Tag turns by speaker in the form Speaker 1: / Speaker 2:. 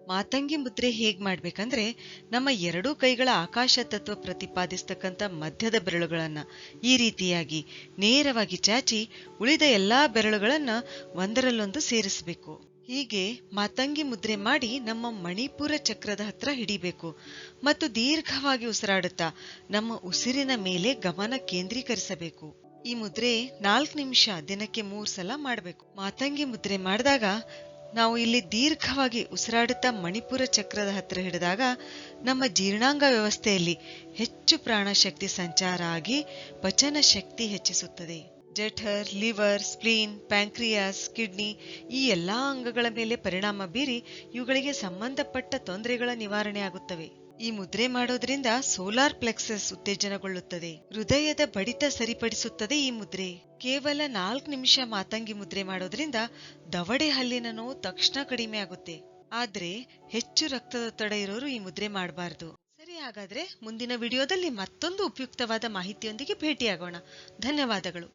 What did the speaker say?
Speaker 1: ಮಾತಂಗಿ ಮುದ್ರೆ ಹೇಗ್ ಮಾಡ್ಬೇಕಂದ್ರೆ, ನಮ್ಮ ಎರಡೂ ಕೈಗಳ ಆಕಾಶ ತತ್ವ ಪ್ರತಿಪಾದಿಸ್ತಕ್ಕಂಥ ಮಧ್ಯದ ಬೆರಳುಗಳನ್ನ ಈ ರೀತಿಯಾಗಿ ನೇರವಾಗಿ ಚಾಚಿ ಉಳಿದ ಎಲ್ಲಾ ಬೆರಳುಗಳನ್ನ ಒಂದರಲ್ಲೊಂದು ಸೇರಿಸಬೇಕು. ಹೀಗೆ ಮಾತಂಗಿ ಮುದ್ರೆ ಮಾಡಿ ನಮ್ಮ ಮಣಿಪುರ ಚಕ್ರದ ಹತ್ರ ಹಿಡಿಬೇಕು ಮತ್ತು ದೀರ್ಘವಾಗಿ ಉಸಿರಾಡುತ್ತಾ ನಮ್ಮ ಉಸಿರಿನ ಮೇಲೆ ಗಮನ ಕೇಂದ್ರೀಕರಿಸಬೇಕು. ಈ ಮುದ್ರೆ 4 ನಿಮಿಷ ದಿನಕ್ಕೆ 3 ಸಲ ಮಾಡಬೇಕು. ಮಾತಂಗಿ ಮುದ್ರೆ ಮಾಡಿದಾಗ ನಾವು ಇಲ್ಲಿ ದೀರ್ಘವಾಗಿ ಉಸಿರಾಡುತ್ತಾ ಮಣಿಪುರ ಚಕ್ರದ ಹತ್ರ ಹಿಡಿದಾಗ ನಮ್ಮ ಜೀರ್ಣಾಂಗ ವ್ಯವಸ್ಥೆಯಲ್ಲಿ ಹೆಚ್ಚು ಪ್ರಾಣಶಕ್ತಿ ಸಂಚಾರ ಆಗಿ ಪಚನ ಶಕ್ತಿ ಹೆಚ್ಚಿಸುತ್ತದೆ. ಜಠರ್, ಲಿವರ್, ಸ್ಪ್ಲೀನ್, ಪ್ಯಾಂಕ್ರಿಯಾಸ್, ಕಿಡ್ನಿ ಈ ಎಲ್ಲಾ ಅಂಗಗಳ ಮೇಲೆ ಪರಿಣಾಮ ಬೀರಿ ಇವುಗಳಿಗೆ ಸಂಬಂಧಪಟ್ಟ ತೊಂದರೆಗಳ ನಿವಾರಣೆ ಆಗುತ್ತವೆ. ಈ ಮುದ್ರೆ ಮಾಡೋದ್ರಿಂದ ಸೋಲಾರ್ ಪ್ಲೆಕ್ಸಸ್ ಉತ್ತೇಜನಗೊಳ್ಳುತ್ತದೆ. ಹೃದಯದ ಬಡಿತ ಸರಿಪಡಿಸುತ್ತದೆ ಈ ಮುದ್ರೆ. ಕೇವಲ 4 ನಿಮಿಷ ಮಾತಂಗಿ ಮುದ್ರೆ ಮಾಡೋದ್ರಿಂದ ದವಡೆ ಹಲ್ಲಿನ ನೋವು ತಕ್ಷಣ ಕಡಿಮೆ ಆಗುತ್ತೆ. ಆದ್ರೆ ಹೆಚ್ಚು ರಕ್ತದೊತ್ತಡ ಇರೋರು ಈ ಮುದ್ರೆ ಮಾಡಬಾರದು. ಸರಿ, ಹಾಗಾದ್ರೆ ಮುಂದಿನ ವಿಡಿಯೋದಲ್ಲಿ ಮತ್ತೊಂದು ಉಪಯುಕ್ತವಾದ ಮಾಹಿತಿಯೊಂದಿಗೆ ಭೇಟಿಯಾಗೋಣ. ಧನ್ಯವಾದಗಳು.